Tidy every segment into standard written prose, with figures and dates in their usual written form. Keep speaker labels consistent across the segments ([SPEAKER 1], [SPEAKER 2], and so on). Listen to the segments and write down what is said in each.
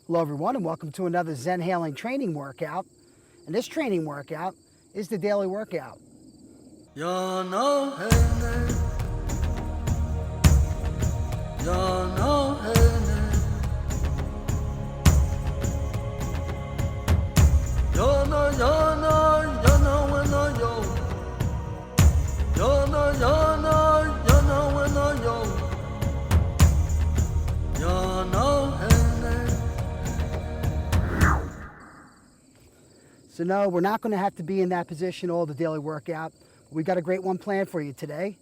[SPEAKER 1] Hello everyone and welcome to another Zenhaling training workout. And this training workout is the daily workout. So no, we're not going to have to be in that position all the daily workout. We've got a great one planned for you today.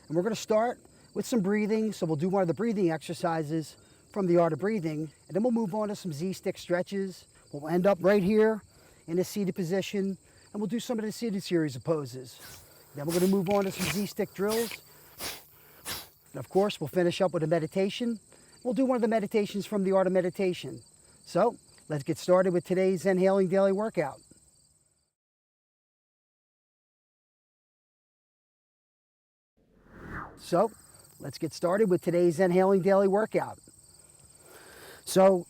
[SPEAKER 1] And we're going to start with some breathing. So we'll do one of the breathing exercises from the art of breathing. And then we'll move on to some Z-stick stretches. We'll end up right here in a seated position. And we'll do some of the seated series of poses. Then we're going to move on to some Z-stick drills. And of course, we'll finish up with a meditation. We'll do one of the meditations from the art of meditation. So let's get started with today's Zenhåling daily workout. So let's get started with today's Zenhåling daily workout. So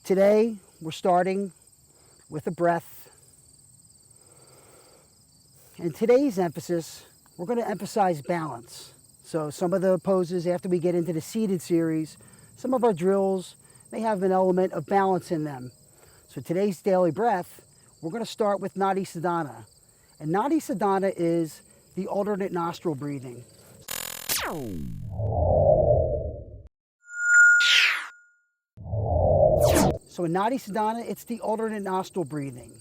[SPEAKER 1] today we're starting with a breath. And today's emphasis, we're going to emphasize balance. So some of the poses after we get into the seated series, some of our drills may have an element of balance in them. So today's daily breath, we're going to start with Nadi Shodhana. And Nadi Shodhana is the alternate nostril breathing. So in Nadi Shodhana, it's the alternate nostril breathing.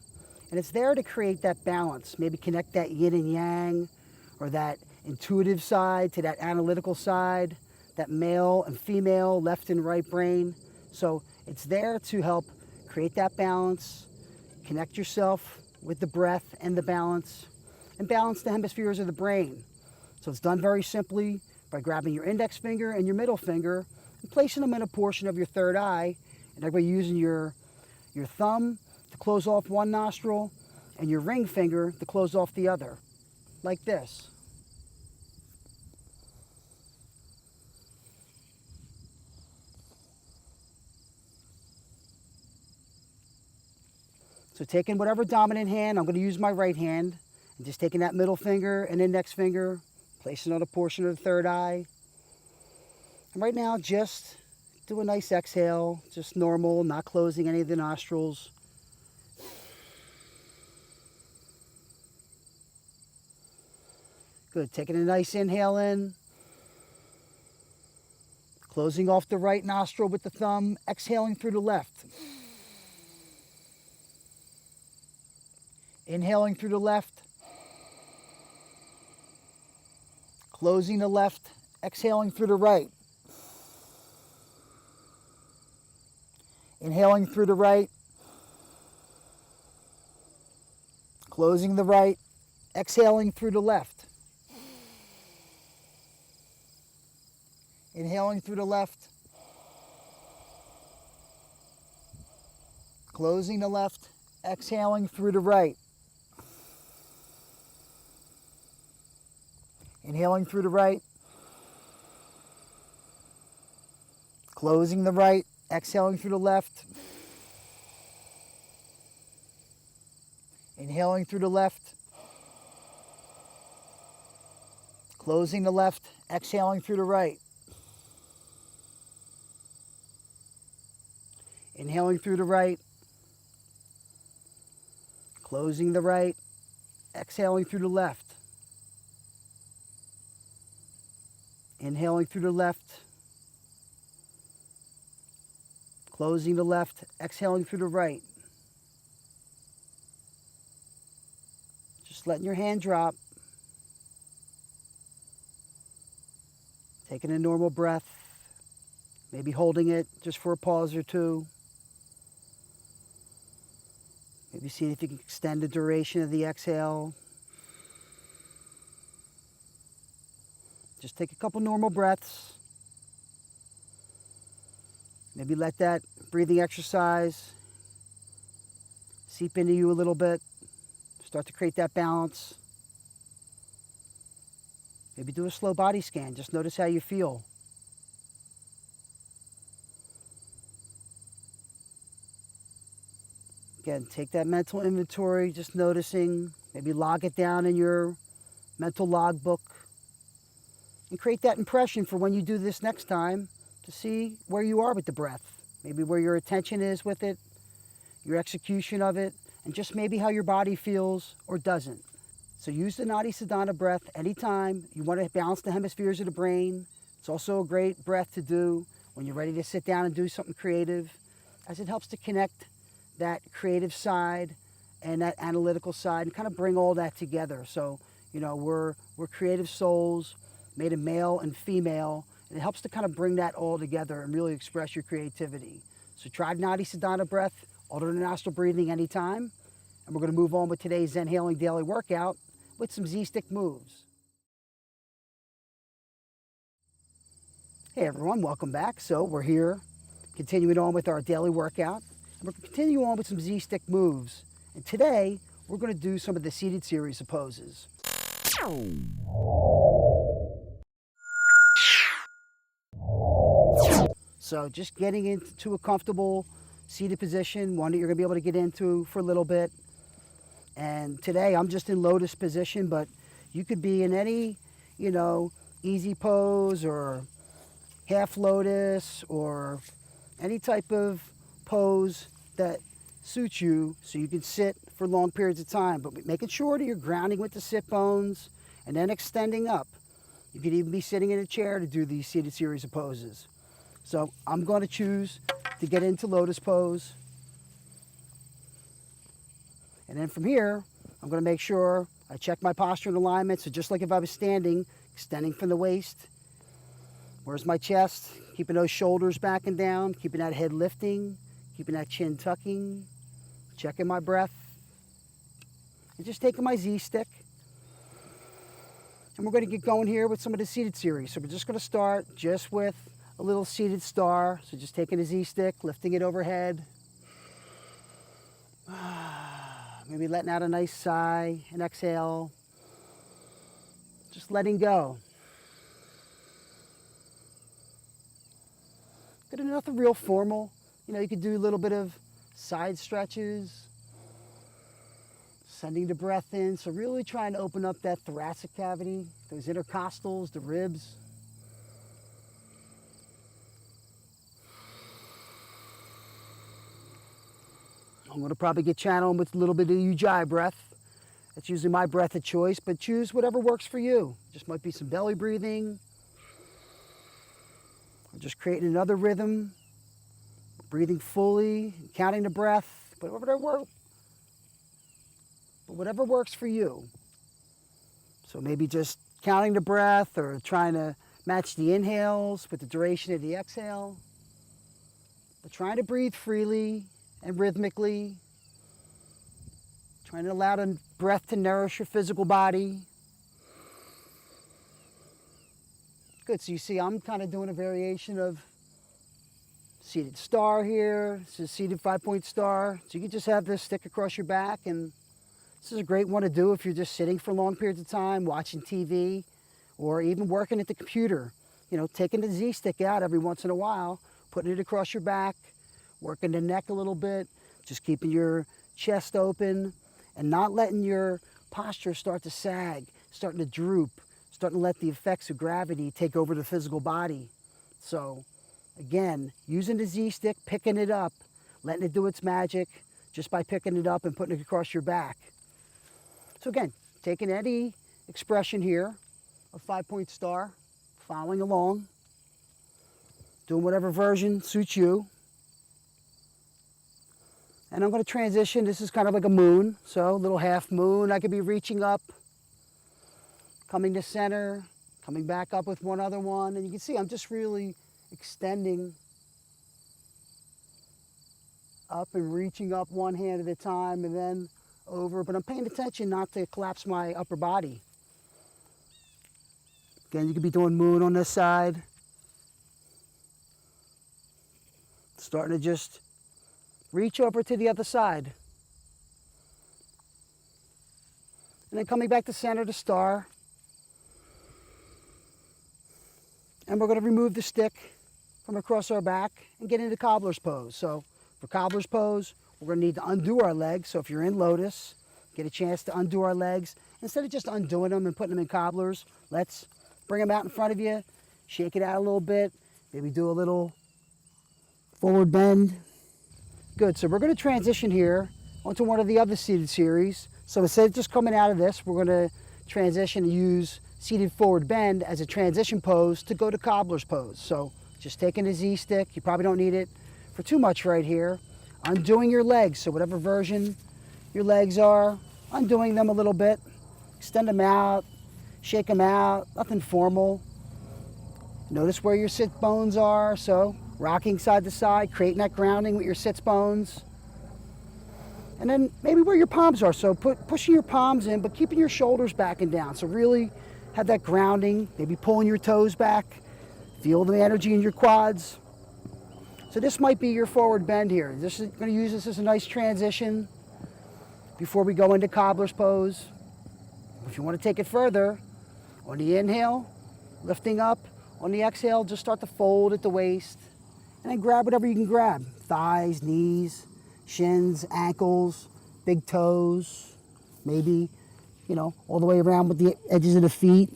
[SPEAKER 1] And it's there to create that balance, maybe connect that yin and yang, or that intuitive side to that analytical side, that male and female, left and right brain. So it's there to help create that balance, connect yourself with the breath and the balance, and balance the hemispheres of the brain. So it's done very simply by grabbing your index finger and your middle finger and placing them in a portion of your third eye, and by using your thumb to close off one nostril and your ring finger to close off the other, like this. So taking whatever dominant hand, I'm going to use my right hand, and just taking that middle finger and index finger, placing it on a portion of the third eye. And right now, just do a nice exhale, just normal, not closing any of the nostrils. Good, taking a nice inhale in. Closing off the right nostril with the thumb, exhaling through the left. Inhaling through the left. Closing the left, exhaling through the right. Inhaling through the right. Closing the right, exhaling through the left. Inhaling through the left. Closing the left, exhaling through the right. Inhaling through the right. Closing the right, exhaling through the left. Inhaling through the left. Closing the left, exhaling through the right. Inhaling through the right. Closing the right, exhaling through the left. Inhaling through the left. Closing the left, exhaling through the right. Just letting your hand drop. Taking a normal breath. Maybe holding it just for a pause or two. Maybe seeing if you can extend the duration of the exhale. Just take a couple normal breaths. Maybe let that breathing exercise seep into you a little bit. Start to create that balance. Maybe do a slow body scan. Just notice how you feel. Again, take that mental inventory, just noticing, maybe log it down in your mental logbook, and create that impression for when you do this next time to see where you are with the breath, maybe where your attention is with it, your execution of it, and just maybe how your body feels or doesn't. So use the Nadi Shodhana breath anytime you want to balance the hemispheres of the brain. It's also a great breath to do when you're ready to sit down and do something creative, as it helps to connect that creative side and that analytical side and kind of bring all that together. So, you know, we're creative souls made of male and female, and it helps to kind of bring that all together and really express your creativity. So try Nadi Shodhana breath, alternate nostril breathing anytime, and we're going to move on with today's Zenhåling daily workout with some Z-stick moves. Hey everyone, welcome back. So we're here continuing on with our daily workout. And we're going to continue on with some Z-stick moves. And today we're going to do some of the seated series of poses. So just getting into a comfortable seated position, one that you're going to be able to get into for a little bit. And today I'm just in lotus position, but you could be in any, you know, easy pose or half lotus or any type of pose that suits you, so you can sit for long periods of time, but making sure that you're grounding with the sit bones and then extending up. You could even be sitting in a chair to do these seated series of poses. So I'm going to choose to get into lotus pose. And then from here, I'm going to make sure I check my posture and alignment. So just like if I was standing, extending from the waist. Where's my chest? Keeping those shoulders back and down, keeping that head lifting, keeping that chin tucking, checking my breath, and just taking my Z-stick. And we're going to get going here with some of the seated series. So we're just going to start just with a little seated star. So just taking a Z-stick, lifting it overhead. Maybe letting out a nice sigh and exhale. Just letting go. Good, nothing real formal. You know, you could do a little bit of side stretches, sending the breath in. So really trying to open up that thoracic cavity, those intercostals, the ribs. I'm going to probably get channeling with a little bit of Ujjayi breath. That's usually my breath of choice, but choose whatever works for you. Just might be some belly breathing. Or just creating another rhythm. Breathing fully, counting the breath, but whatever works for you. So maybe just counting the breath or trying to match the inhales with the duration of the exhale. But trying to breathe freely and rhythmically. Trying to allow the breath to nourish your physical body. Good, so you see I'm kind of doing a variation of seated star here. This is seated 5-point star. So you can just have this stick across your back, and this is a great one to do if you're just sitting for long periods of time, watching TV, or even working at the computer. You know, taking the Z-stick out every once in a while, putting it across your back, working the neck a little bit, just keeping your chest open, and not letting your posture start to sag, starting to droop, starting to let the effects of gravity take over the physical body. So again, using the Z-stick, picking it up, letting it do its magic just by picking it up and putting it across your back. So again, taking any expression here of 5-point star, following along, doing whatever version suits you. And I'm going to transition. This is kind of like a moon, so a little half moon. I could be reaching up, coming to center, coming back up with one other one. And you can see I'm just really extending up and reaching up one hand at a time and then over. But I'm paying attention not to collapse my upper body. Again, you could be doing moon on this side. Starting to just reach over to the other side. And then coming back to center to star. And we're going to remove the stick from across our back and get into Cobblers Pose. So for Cobblers Pose, we're going to need to undo our legs. So if you're in lotus, get a chance to undo our legs. Instead of just undoing them and putting them in cobblers, let's bring them out in front of you, shake it out a little bit, maybe do a little forward bend. Good, so we're going to transition here onto one of the other seated series. So instead of just coming out of this, we're going to transition and use seated forward bend as a transition pose to go to Cobblers Pose. So just taking a Z-stick, you probably don't need it for too much right here. Undoing your legs, so whatever version your legs are, undoing them a little bit. Extend them out, shake them out, nothing formal. Notice where your sit bones are, so rocking side to side, creating that grounding with your sits bones. And then maybe where your palms are, so pushing your palms in, but keeping your shoulders back and down. So really have that grounding, maybe pulling your toes back, feel the energy in your quads. So this might be your forward bend here. This is going to use this as a nice transition before we go into Cobblers Pose. If you want to take it further, on the inhale, lifting up. On the exhale, just start to fold at the waist. And then grab whatever you can grab. Thighs, knees, shins, ankles, big toes. Maybe, all the way around with the edges of the feet.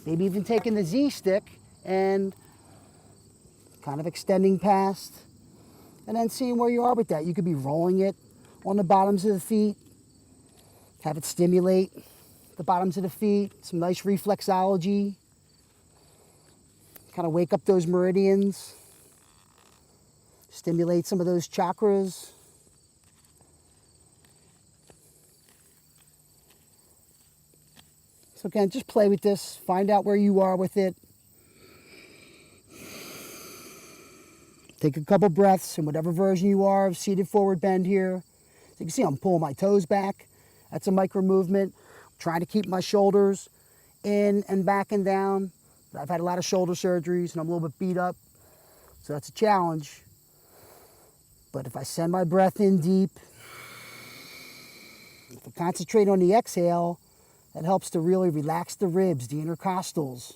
[SPEAKER 1] Maybe even taking the Z-stick and kind of extending past. And then seeing where you are with that. You could be rolling it on the bottoms of the feet. Have it stimulate the bottoms of the feet, some nice reflexology. Kind of wake up those meridians. Stimulate some of those chakras. So again, just play with this. Find out where you are with it. Take a couple breaths in whatever version you are of seated forward bend here. So you can see I'm pulling my toes back. That's a micro movement. I'm trying to keep my shoulders in and back and down. I've had a lot of shoulder surgeries and I'm a little bit beat up. So that's a challenge. But if I send my breath in deep, if I concentrate on the exhale, that helps to really relax the ribs, the intercostals.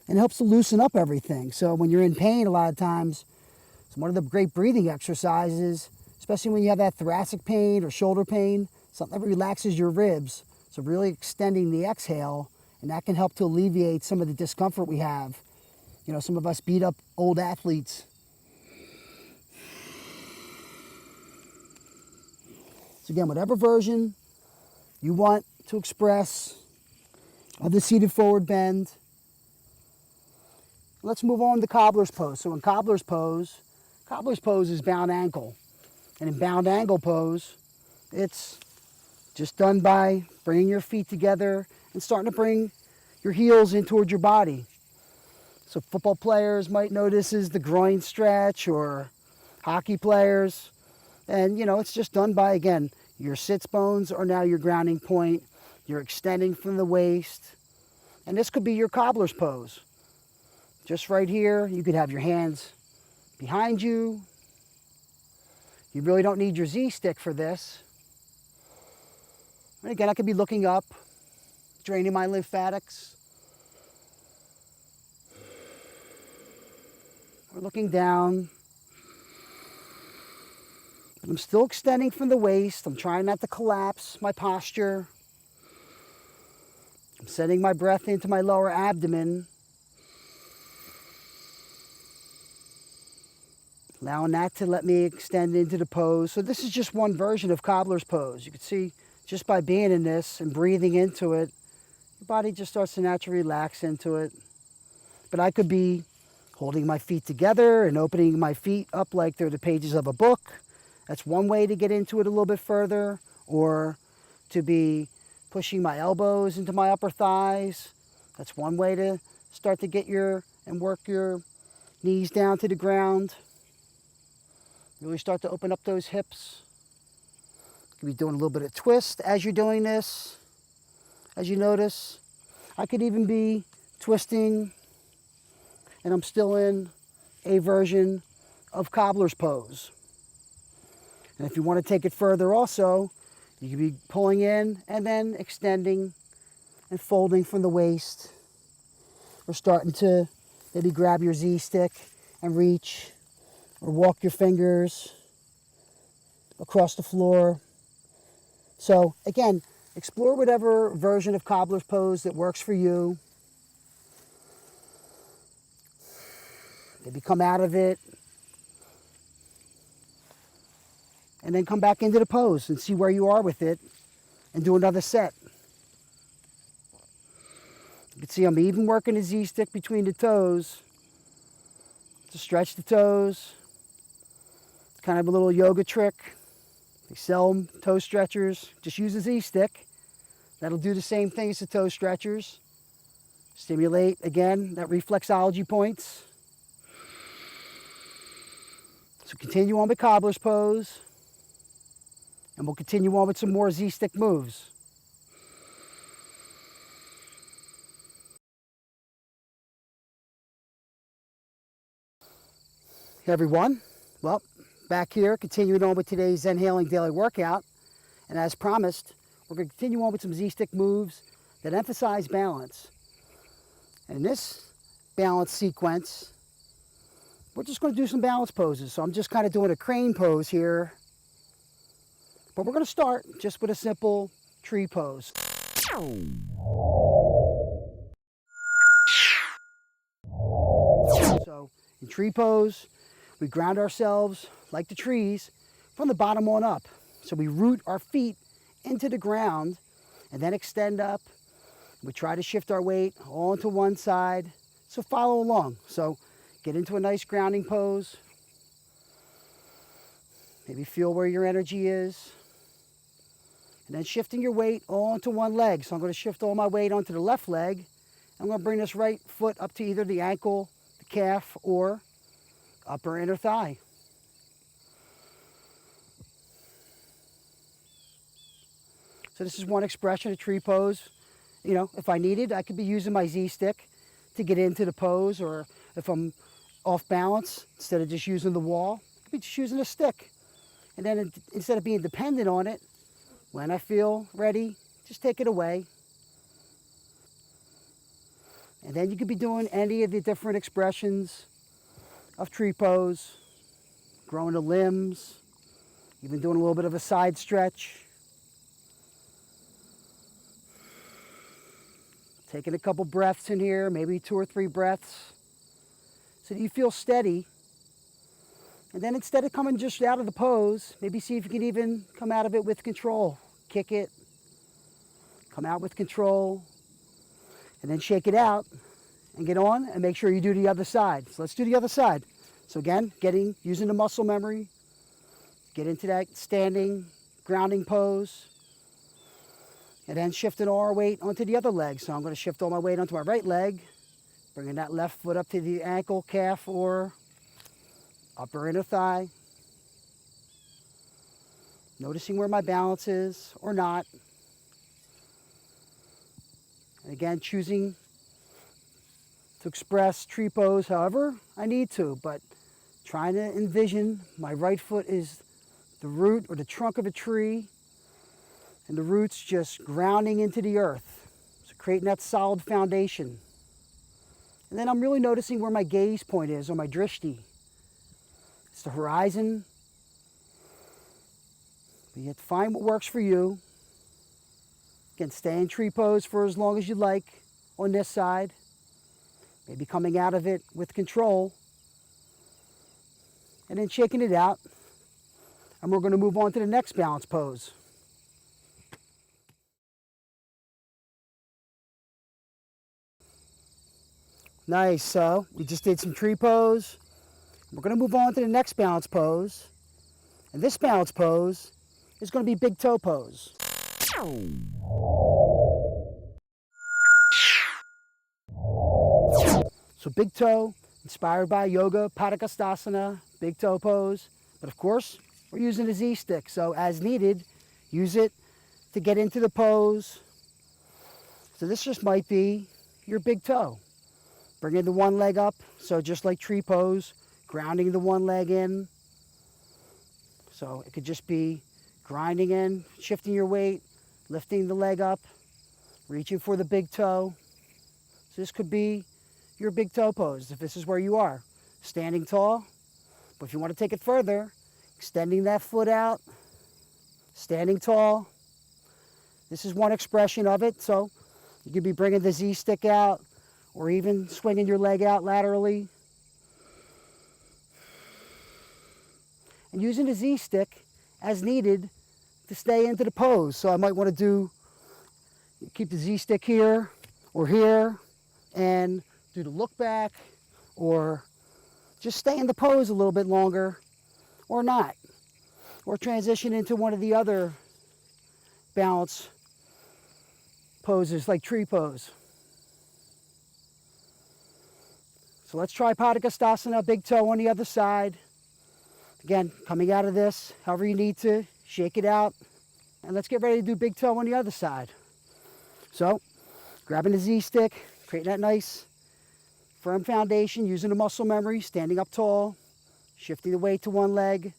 [SPEAKER 1] And it helps to loosen up everything. So when you're in pain a lot of times, it's one of the great breathing exercises, especially when you have that thoracic pain or shoulder pain, something that relaxes your ribs. So really extending the exhale, and that can help to alleviate some of the discomfort we have. Some of us beat up old athletes. So again, whatever version you want to express of the seated forward bend. Let's move on to Cobblers Pose. So in Cobblers Pose is bound ankle. And in bound ankle pose, it's just done by bringing your feet together and starting to bring your heels in towards your body. So football players might know this is the groin stretch, or hockey players. And it's just done by, again, your sits bones are now your grounding point. You're extending from the waist. And this could be your Cobblers Pose. Just right here, you could have your hands behind you. You really don't need your Z-stick for this. And again, I could be looking up, draining my lymphatics. Or looking down. But I'm still extending from the waist. I'm trying not to collapse my posture. I'm sending my breath into my lower abdomen. Allowing that to let me extend into the pose. So this is just one version of Cobblers Pose. You can see just by being in this and breathing into it, your body just starts to naturally relax into it. But I could be holding my feet together and opening my feet up like they're the pages of a book. That's one way to get into it a little bit further. Or to be pushing my elbows into my upper thighs. That's one way to start to get and work your knees down to the ground. Really start to open up those hips. You could be doing a little bit of twist as you're doing this, as you notice. I could even be twisting, and I'm still in a version of Cobblers Pose. And if you want to take it further also, you could be pulling in and then extending and folding from the waist. Or starting to maybe grab your Z-stick and reach or walk your fingers across the floor. So again, explore whatever version of Cobblers Pose that works for you. Maybe come out of it and then come back into the pose and see where you are with it and do another set. You can see I'm even working the Z-stick between the toes to stretch the toes. It's kind of a little yoga trick. They sell toe stretchers. Just use a Z-stick. That'll do the same thing as the toe stretchers. Stimulate, again, that reflexology points. So continue on with Cobblers Pose. And we'll continue on with some more Z-stick moves. Hey everyone, well, back here, continuing on with today's Zenhåling Daily workout. And as promised, we're going to continue on with some Z-stick moves that emphasize balance. And in this balance sequence, we're just going to do some balance poses. So I'm just kind of doing a crane pose here. But we're going to start just with a simple tree pose. So in tree pose, we ground ourselves like the trees from the bottom on up. So we root our feet into the ground and then extend up. We try to shift our weight onto one side. So follow along. So get into a nice grounding pose. Maybe feel where your energy is. And then shifting your weight onto one leg. So I'm going to shift all my weight onto the left leg. I'm going to bring this right foot up to either the ankle, the calf, or upper inner thigh. So this is one expression of tree pose. You know, if I needed, I could be using my Z-stick to get into the pose, or if I'm off balance, instead of just using the wall, I could be just using a stick. And then instead of being dependent on it, when I feel ready, just take it away. And then you could be doing any of the different expressions of tree pose, growing the limbs, even doing a little bit of a side stretch. Taking a couple breaths in here, maybe 2 or 3 breaths, so that you feel steady. And then instead of coming just out of the pose, maybe see if you can even come out of it with control. Kick it, come out with control, and then shake it out and get on and make sure you do the other side. So let's do the other side. So again, using the muscle memory, get into that standing, grounding pose, and then shifting all our weight onto the other leg. So I'm going to shift all my weight onto my right leg, bringing that left foot up to the ankle, calf, or upper inner thigh. Noticing where my balance is or not. And again, choosing to express tree pose however I need to, but trying to envision my right foot is the root or the trunk of a tree, and the roots just grounding into the earth. So creating that solid foundation. And then I'm really noticing where my gaze point is, or my drishti. It's the horizon. But you have to find what works for you. Again, stay in tree pose for as long as you like on this side. Maybe coming out of it with control. And then shaking it out. And we're going to move on to the next balance pose. Nice, so we just did some tree pose. We're going to move on to the next balance pose. And this balance pose is going to be big toe pose. So big toe, inspired by yoga, padakastasana, big toe pose. But of course, we're using a Z-stick. So as needed, use it to get into the pose. So this just might be your big toe. Bringing the one leg up, so just like tree pose, grounding the one leg in. So it could just be grinding in, shifting your weight, lifting the leg up, reaching for the big toe. So this could be your big toe pose if this is where you are. Standing tall, But if you want to take it further, extending that foot out, standing tall. This is one expression of it. So you could be bringing the Z-stick out or even swinging your leg out laterally. And using the Z-stick as needed to stay into the pose. So I might want to keep the Z-stick here or here and do the look back, or just stay in the pose a little bit longer, or not. Or transition into one of the other balance poses like tree pose. So let's try Padakastasana, big toe on the other side. Again, coming out of this, however you need to, shake it out. And let's get ready to do big toe on the other side. So, grabbing the Z-stick, creating that nice firm foundation, using the muscle memory, standing up tall, shifting the weight to one leg,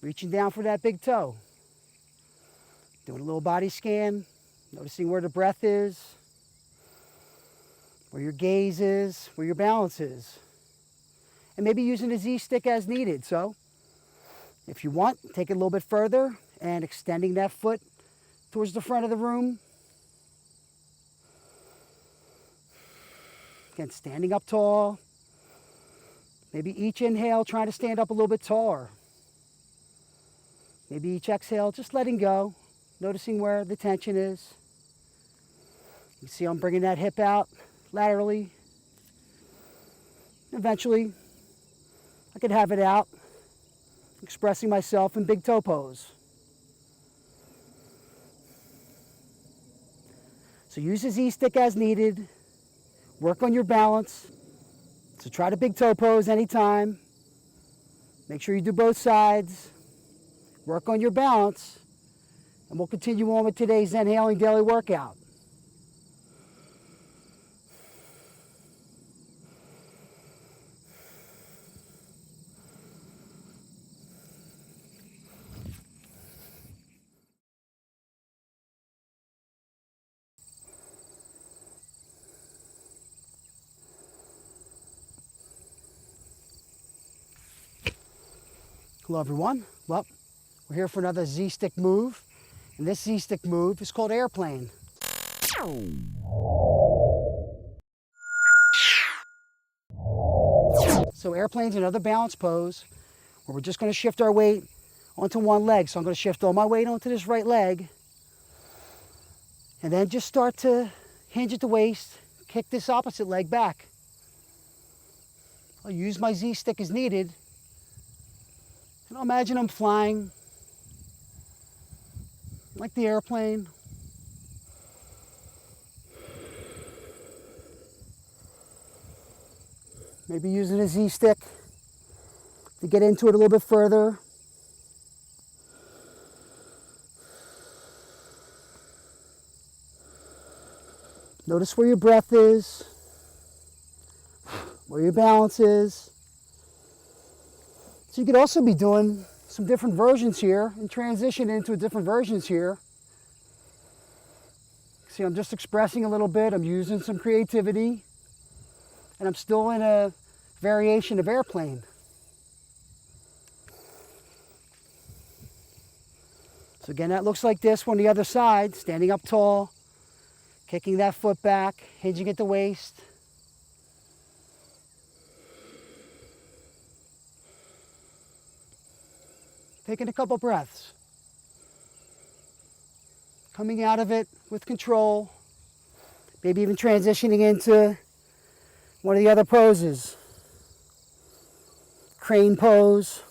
[SPEAKER 1] reaching down for that big toe. Doing a little body scan, noticing where the breath is, where your gaze is, where your balance is. And maybe using the Z-stick as needed. So, if you want, take it a little bit further and extending that foot towards the front of the room. Again, standing up tall. Maybe each inhale, trying to stand up a little bit taller. Maybe each exhale, just letting go, noticing where the tension is. You see I'm bringing that hip out laterally. Eventually, I could have it out, expressing myself in big toe pose. So use the Z-stick as needed. Work on your balance. So try the big toe pose anytime. Make sure you do both sides. Work on your balance. And we'll continue on with today's Zenhåling Daily workout. Hello everyone. Well, we're here for another Z-stick move. And this Z-stick move is called airplane. So airplane's another balance pose where we're just going to shift our weight onto one leg. So I'm going to shift all my weight onto this right leg. And then just start to hinge at the waist, kick this opposite leg back. I'll use my Z-stick as needed. And I'll imagine I'm flying like the airplane. Maybe using a Z-stick to get into it a little bit further. Notice where your breath is, where your balance is. So you could also be doing some different versions here and transition into different versions here. See, I'm just expressing a little bit. I'm using some creativity. And I'm still in a variation of airplane. So again, that looks like this on the other side. Standing up tall, kicking that foot back, hinging at the waist. Taking a couple breaths. Coming out of it with control. Maybe even transitioning into one of the other poses. Crane pose.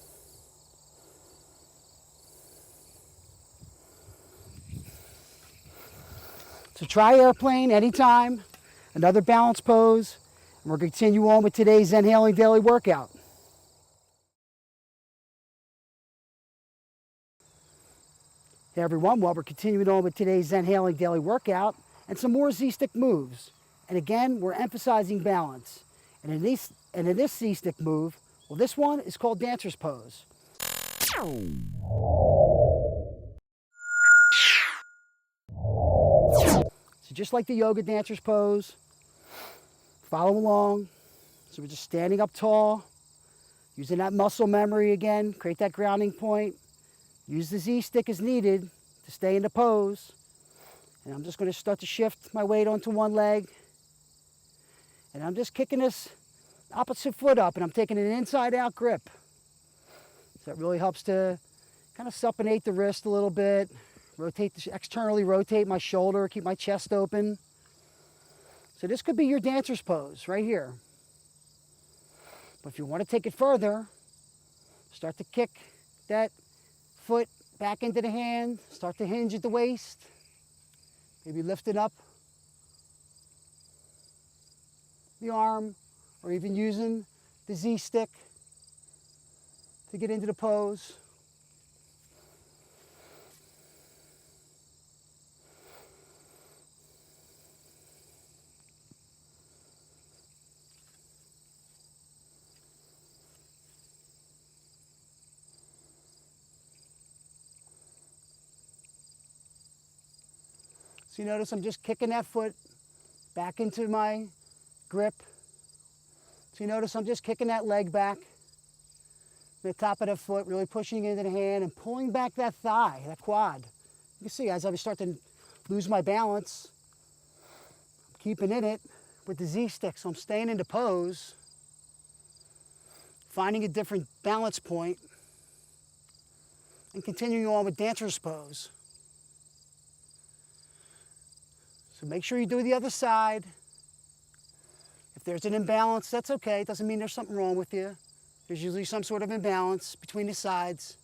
[SPEAKER 1] So try airplane anytime. Another balance pose. And we'll continue on with today's Zenhåling Daily workout. Hey everyone, well, we're continuing on with today's Zenhåling Daily workout and some more Z-stick moves. And again, we're emphasizing balance. And in this Z-stick move, well, this one is called Dancer's Pose. So just like the yoga Dancer's Pose, follow along. So we're just standing up tall, Using that muscle memory again, create that grounding point. Use the Z-stick as needed to stay in the pose. And I'm just going to start to shift my weight onto one leg. And I'm just kicking this opposite foot up, and I'm taking an inside-out grip. So that really helps to kind of supinate the wrist a little bit, externally rotate my shoulder, keep my chest open. So this could be your dancer's pose right here. But if you want to take it further, start to kick that foot back into the hand, start to hinge at the waist, maybe lifting up the arm, or even using the Z-stick to get into the pose. So you notice I'm just kicking that foot back into my grip. So you notice I'm just kicking that leg back, the top of the foot, really pushing into the hand and pulling back that thigh, that quad. You can see as I start to lose my balance, I'm keeping in it with the Z-stick. So I'm staying into pose, finding a different balance point, and continuing on with dancer's pose. So make sure you do the other side. If there's an imbalance, that's okay. It doesn't mean there's something wrong with you. There's usually some sort of imbalance between the sides.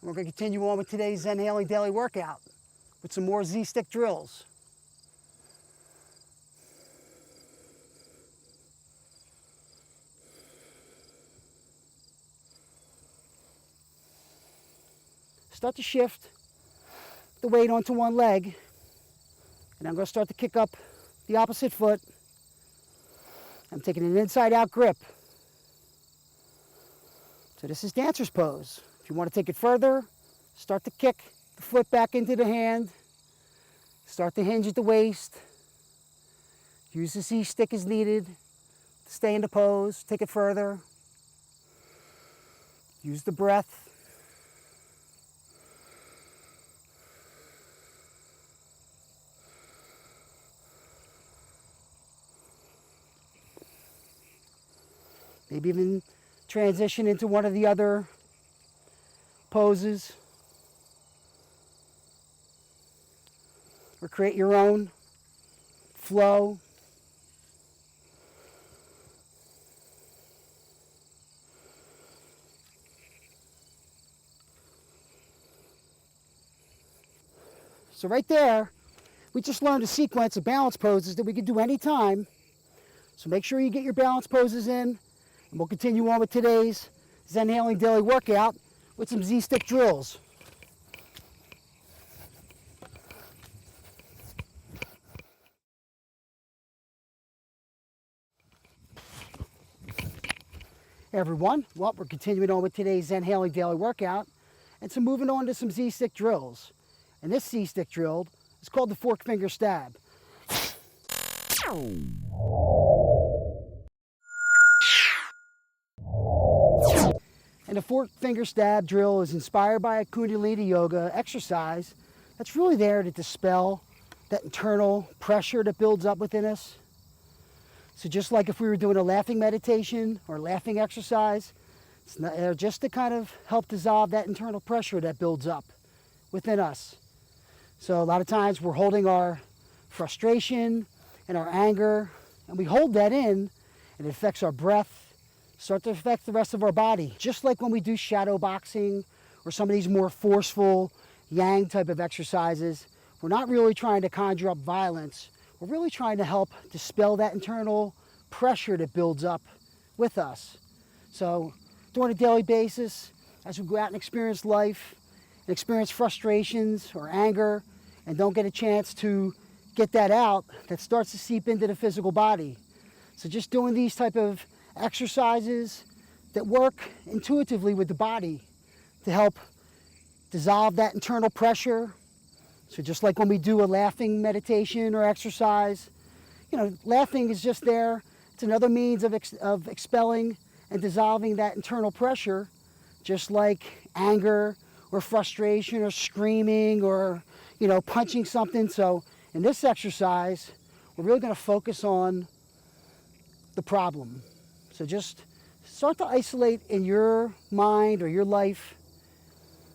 [SPEAKER 1] And we're going to continue on with today's Zenhåling Daily workout with some more Z-stick drills. Start to shift the weight onto one leg. And I'm going to start to kick up the opposite foot. I'm taking an inside-out grip. So this is dancer's pose. If you want to take it further, start to kick the foot back into the hand. Start to hinge at the waist. Use the Z-stick as needed to stay in the pose. Take it further. Use the breath. Maybe even transition into one of the other poses. Or create your own flow. So right there, we just learned a sequence of balance poses that we can do anytime. So make sure you get your balance poses in. And we'll continue on with today's Zenhåling Daily workout with some Z-stick drills. Hey everyone, well, we're continuing on with today's Zenhåling Daily workout and so moving on to some Z-stick drills. And this Z-stick drill is called the fork finger stab. And the fork finger stab drill is inspired by a Kundalini yoga exercise that's really there to dispel that internal pressure that builds up within us. So just like if we were doing a laughing meditation or laughing exercise, it's not, just to kind of help dissolve that internal pressure that builds up within us. So a lot of times we're holding our frustration and our anger, and we hold that in, and it affects our breath, start to affect the rest of our body. Just like when we do shadow boxing or some of these more forceful yang type of exercises, we're not really trying to conjure up violence. We're really trying to help dispel that internal pressure that builds up with us. So on a daily basis, as we go out and experience life, and experience frustrations or anger, and don't get a chance to get that out, that starts to seep into the physical body. So just doing these type of exercises that work intuitively with the body to help dissolve that internal pressure. So just like when we do a laughing meditation or exercise, you know, laughing is just there. It's another means of expelling and dissolving that internal pressure, just like anger or frustration or screaming or, punching something. So in this exercise, we're really going to focus on the problem. So just start to isolate in your mind or your life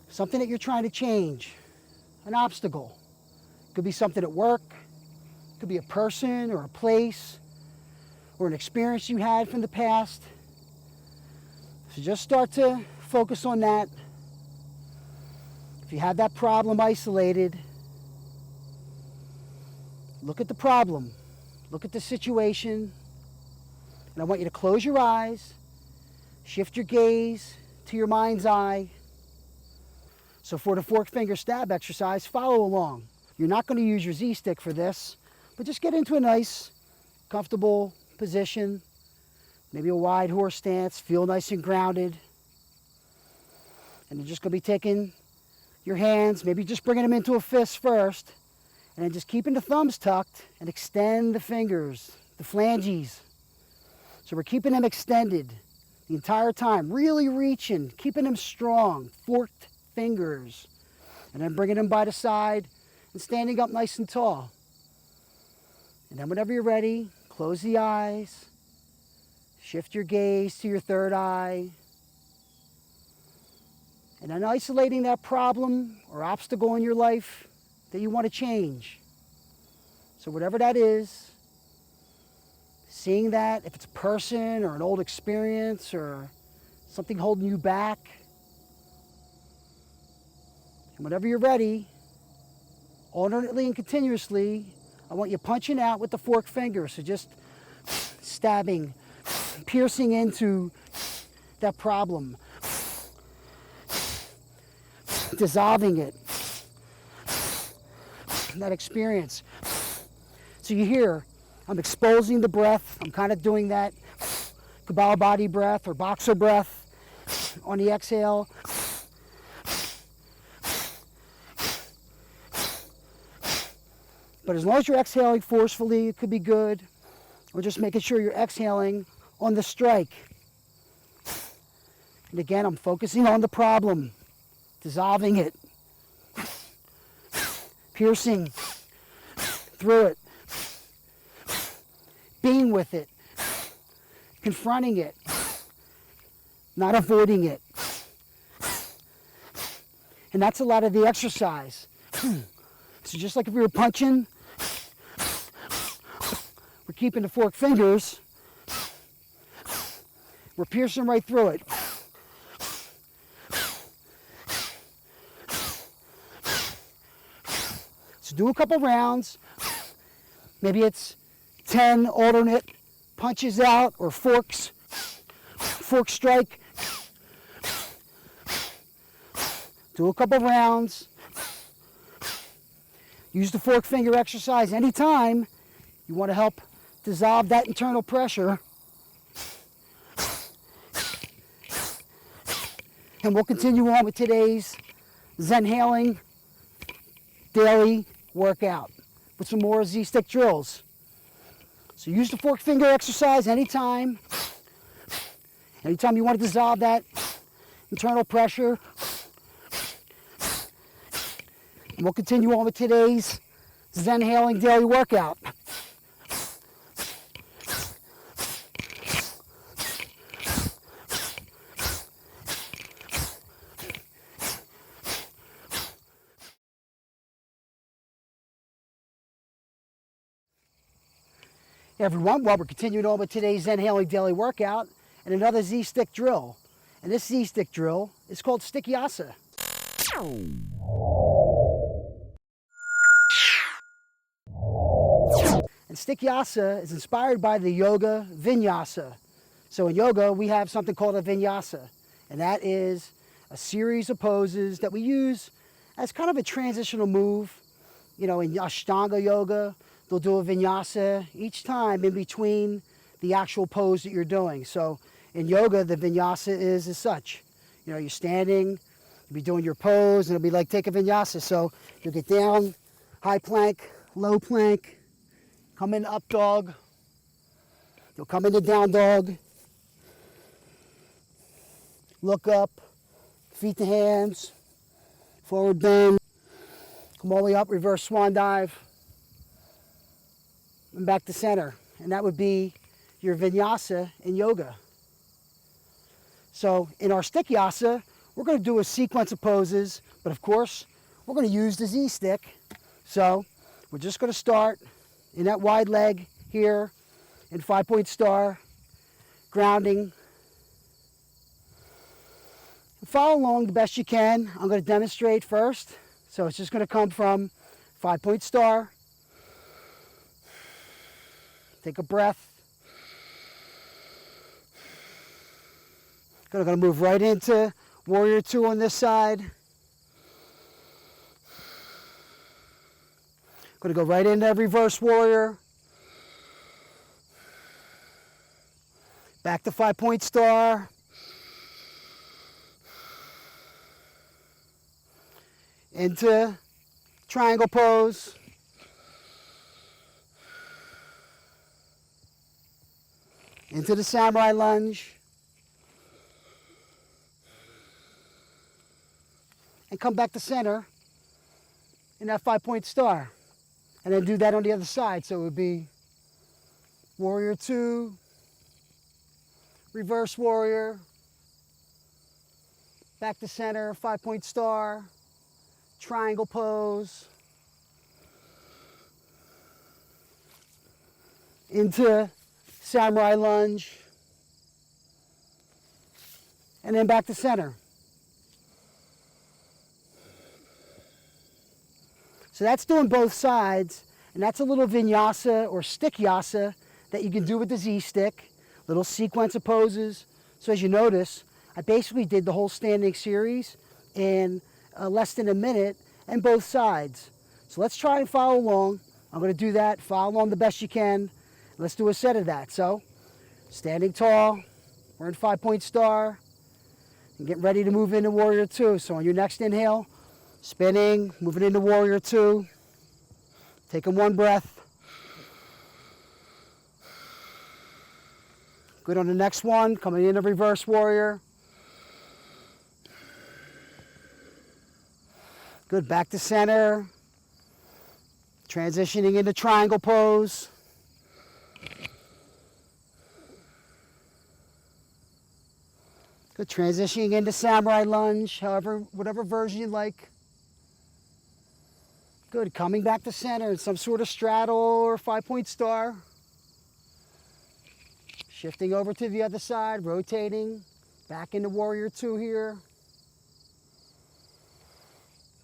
[SPEAKER 1] something that you're trying to change, an obstacle. It could be something at work, it could be a person or a place or an experience you had from the past. So just start to focus on that. If you have that problem isolated, look at the problem, look at the situation, and I want you to close your eyes, shift your gaze to your mind's eye. So for the fork finger stab exercise, follow along. You're not going to use your Z-stick for this, but just get into a nice, comfortable position, maybe a wide horse stance, feel nice and grounded. And you're just going to be taking your hands, maybe just bringing them into a fist first, and then just keeping the thumbs tucked and extend the fingers, the phalanges. So we're keeping them extended the entire time, really reaching, keeping them strong, forked fingers, and then bringing them by the side and standing up nice and tall. And then whenever you're ready, close the eyes, shift your gaze to your third eye, and then isolating that problem or obstacle in your life that you want to change. So whatever that is, seeing that, if it's a person or an old experience or something holding you back. And whenever you're ready, alternately and continuously, I want you punching out with the fork finger. So just stabbing, piercing into that problem, dissolving it, that experience. So you hear, I'm exposing the breath. I'm kind of doing that Kabbalah body breath or boxer breath on the exhale. But as long as you're exhaling forcefully, it could be good. Or just making sure you're exhaling on the strike. And again, I'm focusing on the problem, dissolving it, piercing through it, being with it, confronting it, not avoiding it. And that's a lot of the exercise. So just like if we were punching, we're keeping the fork fingers, we're piercing right through it. So do a couple rounds. Maybe it's 10 alternate punches out or forks, fork strike. Do a couple rounds. Use the fork finger exercise anytime you want to help dissolve that internal pressure. And we'll continue on with today's Zenhåling Daily workout with some more Z-stick drills. So use the fork finger exercise anytime. Anytime you want to dissolve that internal pressure. And we'll continue on with today's Zenhåling Daily workout. Hey everyone, well, we're continuing on with today's Zenhåling Daily workout and another Z-stick drill. And this Z-stick drill is called Stickyasa. And Stickyasa is inspired by the yoga vinyasa. So in yoga, we have something called a vinyasa, and that is a series of poses that we use as kind of a transitional move. In Ashtanga yoga, they'll do a vinyasa each time in between the actual pose that you're doing. So in yoga, the vinyasa is as such. You're standing, you'll be doing your pose, and it'll be like take a vinyasa. So you'll get down, high plank, low plank, come in up dog, you'll come into down dog, look up, feet to hands, forward bend, come all the way up, reverse swan dive, and back to center. And that would be your vinyasa in yoga. So in our Stickyasa, we're going to do a sequence of poses, but of course, we're going to use the Z-stick. So we're just going to start in that wide leg here in 5-point star, grounding. Follow along the best you can. I'm going to demonstrate first. So it's just going to come from 5-point star. Take a breath. Going to move right into Warrior 2 on this side. Going to go right into Reverse Warrior. Back to 5-point star. Into Triangle Pose. Into the Samurai Lunge. And come back to center in that 5-point star. And then do that on the other side. So it would be Warrior 2, Reverse Warrior, back to center, 5-point star, Triangle Pose, into Samurai Lunge, and then back to center. So that's doing both sides, and that's a little vinyasa or Stickyasa that you can do with the Z-stick, little sequence of poses. So as you notice, I basically did the whole standing series in less than a minute and both sides. So let's try and follow along. I'm going to do that, follow along the best you can. Let's do a set of that. So standing tall, we're in 5-point star, and getting ready to move into Warrior 2. So on your next inhale, spinning, moving into Warrior 2. Taking one breath. Good on the next one, coming into Reverse Warrior. Good, back to center. Transitioning into Triangle Pose. Good, transitioning into Samurai Lunge, whatever version you like. Good, coming back to center in some sort of straddle or 5-point star. Shifting over to the other side, rotating, back into Warrior 2 here.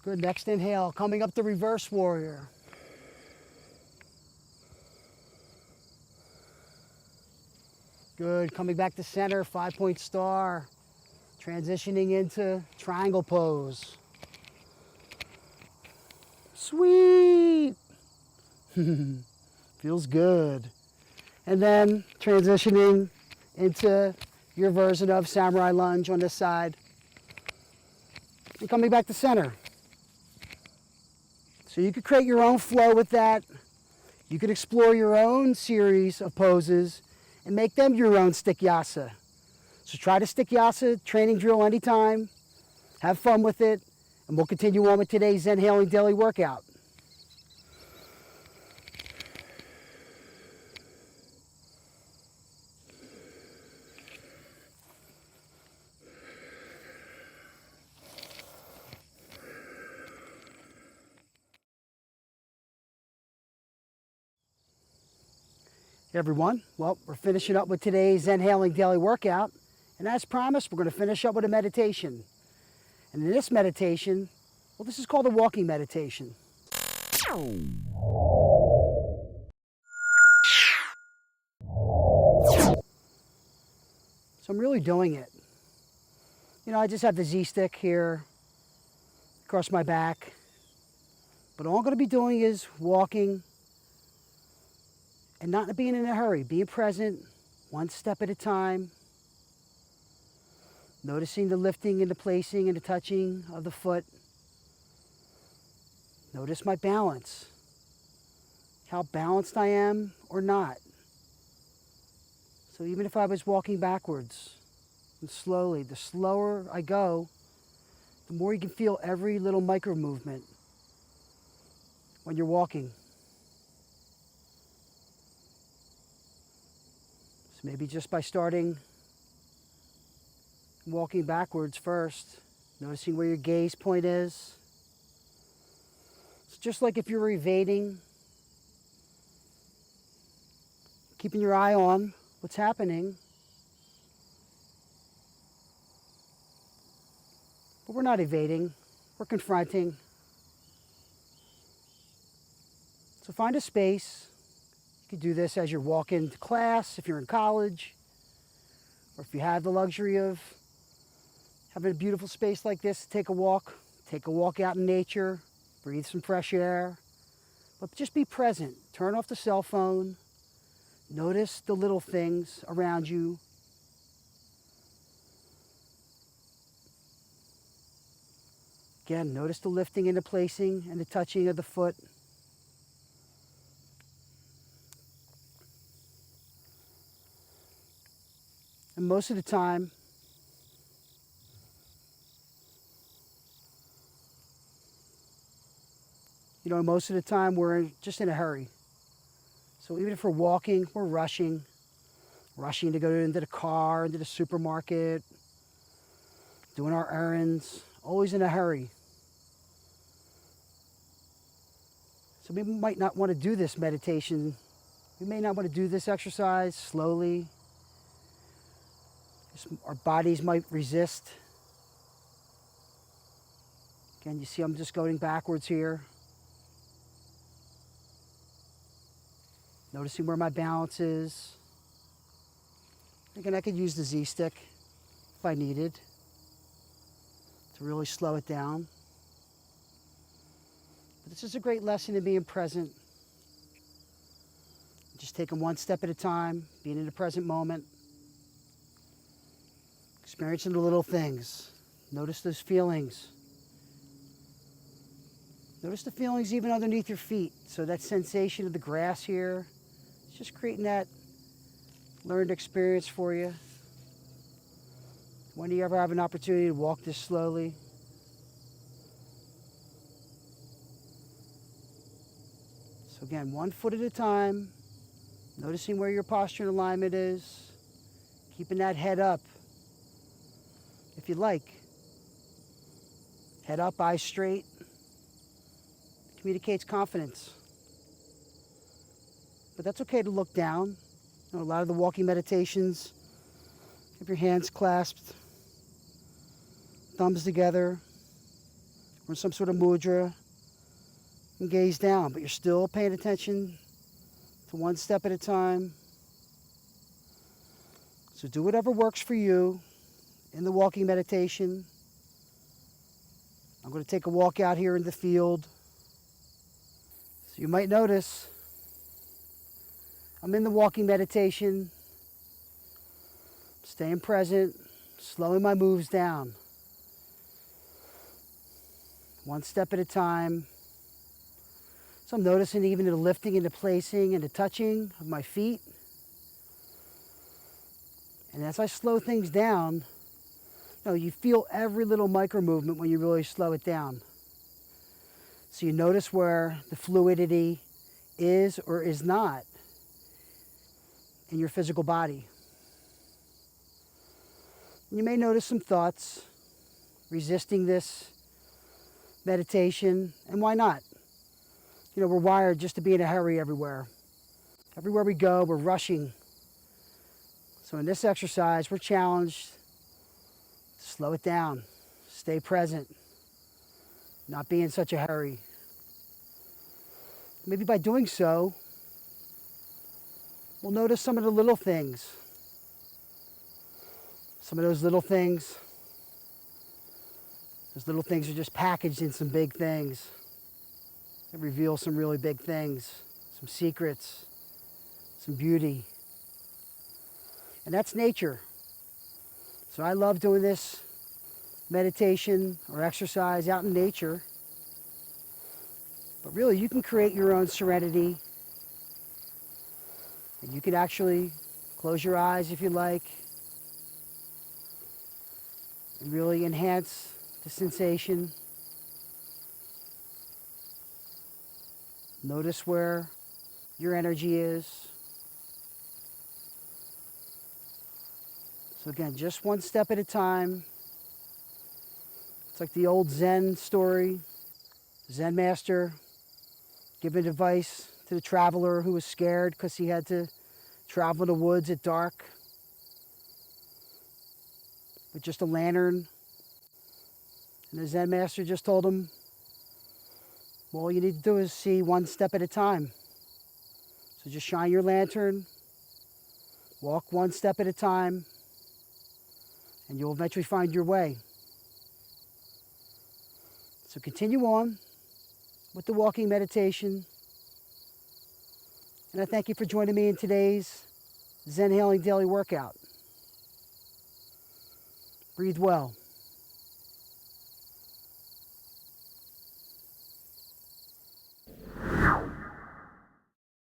[SPEAKER 1] Good, next inhale, coming up to Reverse Warrior. Good, coming back to center, 5-point star. Transitioning into Triangle Pose. Sweet! Feels good. And then transitioning into your version of Samurai Lunge on this side. And coming back to center. So you could create your own flow with that. You could explore your own series of poses and make them your own Stickyasa. So try the Stickyasa training drill anytime. Have fun with it. And we'll continue on with today's Zenhåling Daily workout. Hey everyone, well, we're finishing up with today's Zenhåling Daily workout. And as promised, we're going to finish up with a meditation. And in this meditation, well, this is called a walking meditation. So I'm really doing it. You know, I just have the Z-stick here across my back. But all I'm going to be doing is walking and not being in a hurry, being present, one step at a time. Noticing the lifting and the placing and the touching of the foot. Notice my balance. How balanced I am or not. So even if I was walking backwards, And slowly, the slower I go, the more you can feel every little micro movement when you're walking. So maybe just by starting walking backwards first, noticing where your gaze point is. It's just like if you were evading, keeping your eye on what's happening. But we're not evading, we're confronting. So find a space. You could do this as you're walking to class, if you're in college, or if you have the luxury of having a beautiful space like this, take a walk out in nature, breathe some fresh air, but just be present. Turn off the cell phone, notice the little things around you. Again, notice the lifting and the placing and the touching of the foot. And most of the time, we're just in a hurry. So even if we're walking, we're rushing to go into the car, into the supermarket, doing our errands, always in a hurry. So we might not want to do this meditation. We may not want to do this exercise slowly. Our bodies might resist. Again, you see I'm just going backwards here. Noticing where my balance is. Again, I could use the Z-stick if I needed to really slow it down. But this is a great lesson in being present. Just taking one step at a time, being in the present moment. Experiencing the little things. Notice those feelings. Notice the feelings even underneath your feet. So that sensation of the grass here, it's just creating that learned experience for you. When do you ever have an opportunity to walk this slowly? So again, 1 foot at a time, noticing where your posture and alignment is, keeping that head up. If you like, head up, eyes straight, communicates confidence. But that's okay to look down. You know, a lot of the walking meditations, have your hands clasped, thumbs together, or in some sort of mudra, and gaze down, but you're still paying attention to one step at a time. So do whatever works for you in the walking meditation. I'm going to take a walk out here in the field. So you might notice I'm in the walking meditation, staying present, slowing my moves down. One step at a time. So I'm noticing even the lifting and the placing and the touching of my feet. And as I slow things down, you feel every little micro movement when you really slow it down. So you notice where the fluidity is or is not in your physical body. You may notice some thoughts resisting this meditation, and why not? We're wired just to be in a hurry everywhere. Everywhere we go, we're rushing. So in this exercise, we're challenged to slow it down, stay present, not be in such a hurry. Maybe by doing so, we'll notice some of the little things. Some of those little things are just packaged in some big things. They reveal some really big things, some secrets, some beauty. And that's nature. So I love doing this meditation or exercise out in nature. But really, you can create your own serenity. And you can actually close your eyes if you like. and really enhance the sensation. Notice where your energy is. So again, just one step at a time. It's like the old Zen story. Zen master giving advice to the traveler who was scared because he had to travel in the woods at dark with just a lantern. And the Zen master just told him, well, all you need to do is see one step at a time. So just shine your lantern, walk one step at a time, and you'll eventually find your way. So continue on with the walking meditation. And I thank you for joining me in today's Zenhåling Daily Workout. Breathe well.